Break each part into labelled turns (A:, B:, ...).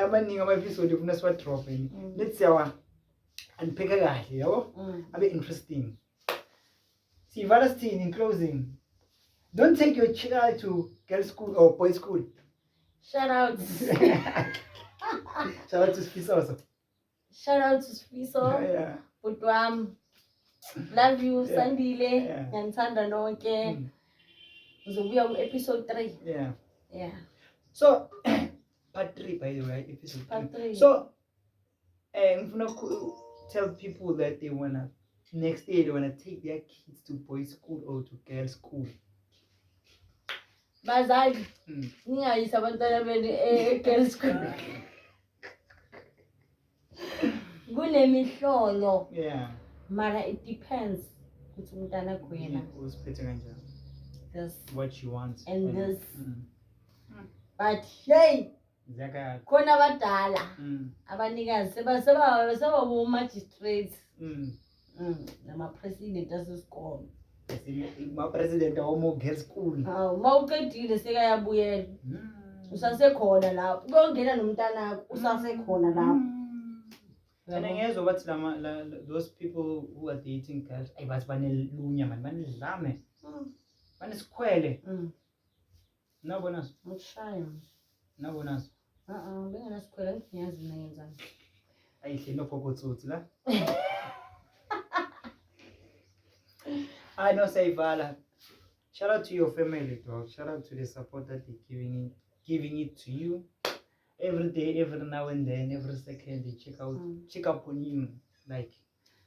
A: amaningi ama-episode ufuna siwa-drop yini. Let's yawa unpack kahle yabo abe interesting. Sivala sithini in closing. Don't take your child to girls school or boys school.
B: Shout out.
A: Shout out to Sfiso also.
B: Shout out to Sfiso.
A: Yeah.
B: But love you,
A: Yeah.
B: Sandile.
A: Yeah.
B: Nyansanda nonke. Uzobuya episode 3.
A: Yeah.
B: Yeah.
A: So part 3 by the way, episode
B: Part 3.
A: So ngifuna tell people that they wanna next year they wanna take their kids to boys school or to girls school.
B: Bazali, ningayisa abantwana benu girls school. Kunemihlolo.
A: Yeah.
B: Mara it depends ukuthi umntana wakho yena
A: Uziphethe kanjani.
B: this
A: What you want
B: and this. But hey,
A: Zaka.
B: khona abadala abanikazi seba bo magistrates nama president asesikole.
A: My president of girls school.
B: Mawuqedile sekayabuyela. Usasekhona lapho. Kuyongena nomntana wakho usasekhona lapho.
A: And ngezwe bathi those people who are dating girls ayibathi banelunya man banedlame. Banesikhwele. Nabona so.
B: Mshaya.
A: Nabona so.
B: Bengena sikhwele ngiyazi mina ngenzani.
A: Ayihle nogogotsotsi la. I know Saivala. Shout out to your family, dog. Shout out to the support that they're giving it to you. Every day, every now and then, every second they check up on you.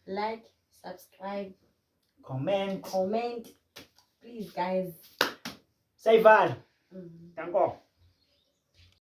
A: Like,
B: subscribe,
A: comment.
B: Please guys.
A: Saivala. Thank you.